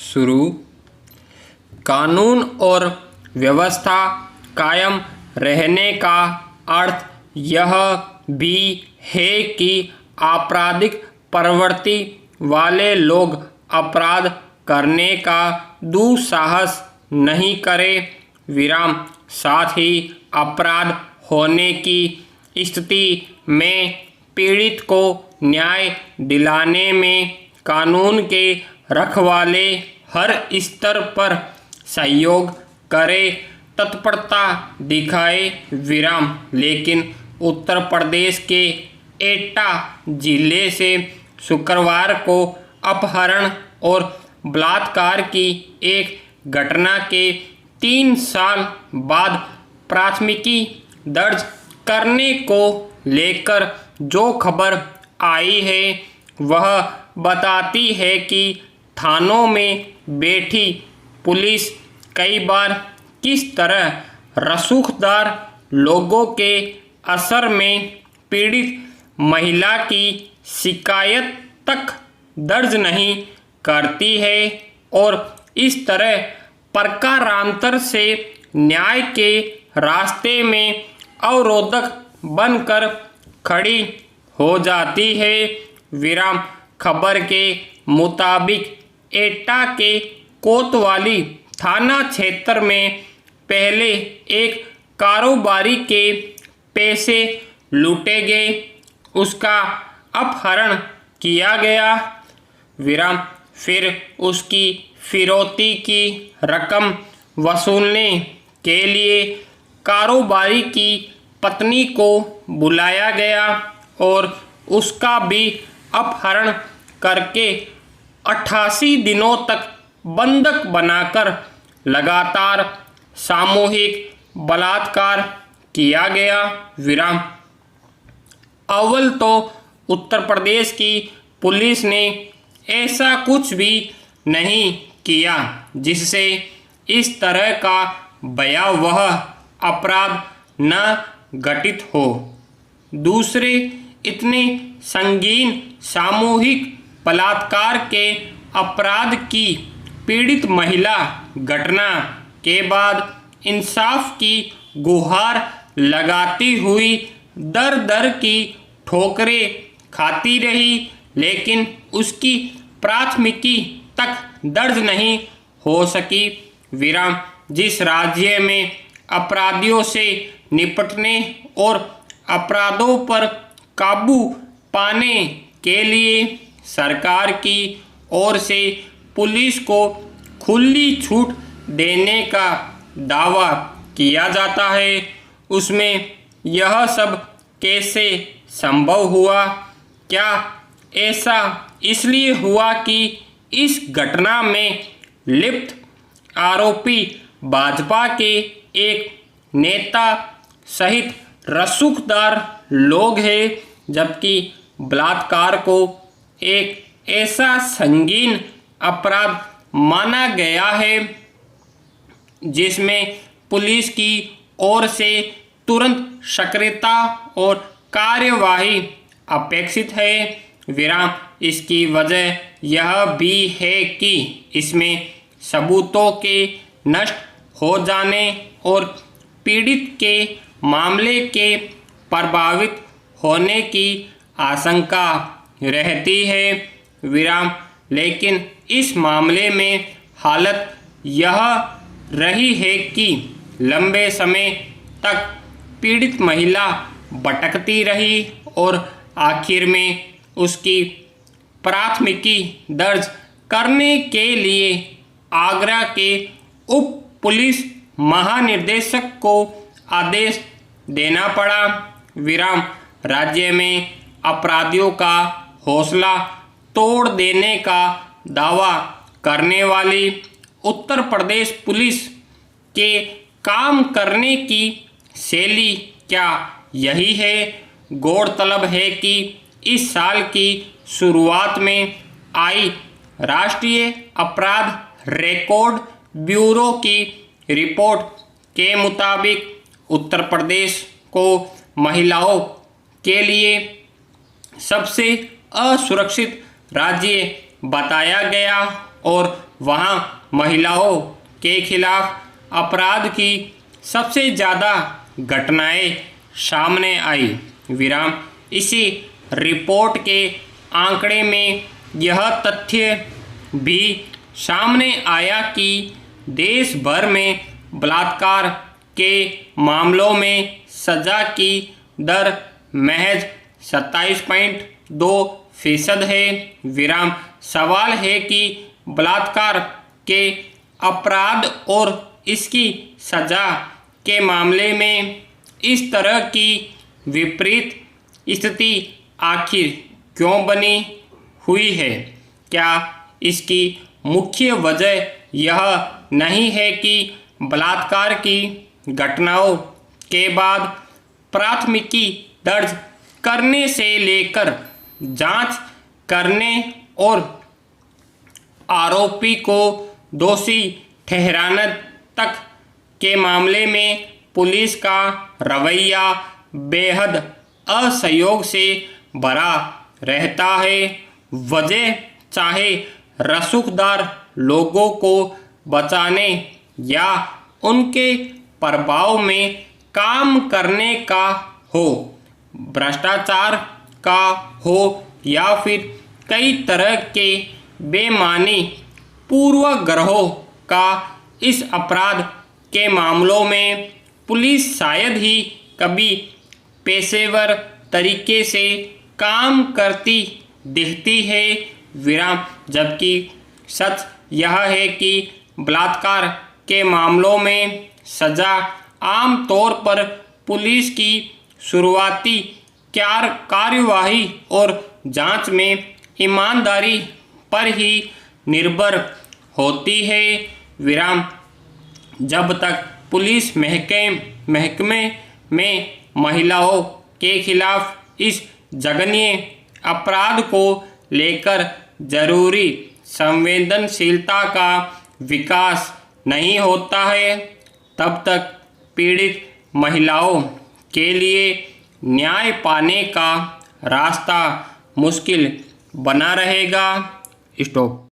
शुरू। कानून और व्यवस्था कायम रहने का अर्थ यह भी है कि आपराधिक प्रवृत्ति वाले लोग अपराध करने का दुस्साहस नहीं करें। साथ ही अपराध होने की स्थिति में पीड़ित को न्याय दिलाने में कानून के रखवाले हर स्तर पर सहयोग करे, तत्परता दिखाए। लेकिन उत्तर प्रदेश के एटा जिले से शुक्रवार को अपहरण और बलात्कार की एक घटना के 3 साल बाद प्राथमिकी दर्ज करने को लेकर जो खबर आई है वह बताती है कि थानों में बैठी पुलिस कई बार किस तरह रसूखदार लोगों के असर में पीड़ित महिला की शिकायत तक दर्ज नहीं करती है और इस तरह प्रकारांतर से न्याय के रास्ते में अवरोधक बनकर खड़ी हो जाती है। खबर के मुताबिक एटा के कोतवाली थाना क्षेत्र में पहले एक कारोबारी के पैसे लूटे गए, उसका अपहरण किया गया। फिर उसकी फिरौती की रकम वसूलने के लिए कारोबारी की पत्नी को बुलाया गया और उसका भी अपहरण करके 88 दिनों तक बंधक बनाकर लगातार सामूहिक बलात्कार किया गया। अव्वल तो उत्तर प्रदेश की पुलिस ने ऐसा कुछ भी नहीं किया जिससे इस तरह का भयावह अपराध न घटित हो। दूसरे, इतने संगीन सामूहिक बलात्कार के अपराध की पीड़ित महिला घटना के बाद इंसाफ की गुहार लगाती हुई दर दर की ठोकरें खाती रही, लेकिन उसकी प्राथमिकी तक दर्ज नहीं हो सकी। जिस राज्य में अपराधियों से निपटने और अपराधों पर काबू पाने के लिए सरकार की ओर से पुलिस को खुली छूट देने का दावा किया जाता है, उसमें यह सब कैसे संभव हुआ? क्या ऐसा इसलिए हुआ कि इस घटना में लिप्त आरोपी भाजपा के एक नेता सहित रसूखदार लोग हैं, जबकि बलात्कार को एक ऐसा संगीन अपराध माना गया है जिसमें पुलिस की ओर से तुरंत सक्रियता और कार्यवाही अपेक्षित है। इसकी वजह यह भी है कि इसमें सबूतों के नष्ट हो जाने और पीड़ित के मामले के प्रभावित होने की आशंका रहती है। लेकिन इस मामले में हालत यह रही है कि लंबे समय तक पीड़ित महिला भटकती रही और आखिर में उसकी प्राथमिकी दर्ज करने के लिए आगरा के उप पुलिस महानिदेशक को आदेश देना पड़ा। राज्य में अपराधियों का हौसला तोड़ देने का दावा करने वाली उत्तर प्रदेश पुलिस के काम करने की शैली क्या यही है? गौरतलब है कि इस साल की शुरुआत में आई राष्ट्रीय अपराध रिकॉर्ड ब्यूरो की रिपोर्ट के मुताबिक उत्तर प्रदेश को महिलाओं के लिए सबसे असुरक्षित राज्य बताया गया और वहाँ महिलाओं के खिलाफ अपराध की सबसे ज़्यादा घटनाएं सामने आई। विराम इसी रिपोर्ट के आंकड़े में यह तथ्य भी सामने आया कि देश भर में बलात्कार के मामलों में सजा की दर महज 27.2% है। विराम सवाल है कि बलात्कार के अपराध और इसकी सजा के मामले में इस तरह की विपरीत स्थिति आखिर क्यों बनी हुई है? क्या इसकी मुख्य वजह यह नहीं है कि बलात्कार की घटनाओं के बाद प्राथमिकी दर्ज करने से लेकर जांच करने और आरोपी को दोषी ठहराने तक के मामले में पुलिस का रवैया बेहद असहयोग से भरा रहता है? वजह चाहे रसूखदार लोगों को बचाने या उनके प्रभाव में काम करने का हो, भ्रष्टाचार का हो या फिर कई तरह के बेईमानी पूर्वाग्रहों का, इस अपराध के मामलों में पुलिस शायद ही कभी पेशेवर तरीके से काम करती दिखती है। विराम जबकि सच यह है कि बलात्कार के मामलों में सजा आम तौर पर पुलिस की शुरुआती कार्यवाही और जांच में ईमानदारी पर ही निर्भर होती है। विराम जब तक पुलिस महकमे में महिलाओं के खिलाफ इस जघन्य अपराध को लेकर जरूरी संवेदनशीलता का विकास नहीं होता है, तब तक पीड़ित महिलाओं के लिए न्याय पाने का रास्ता मुश्किल बना रहेगा। स्टॉप।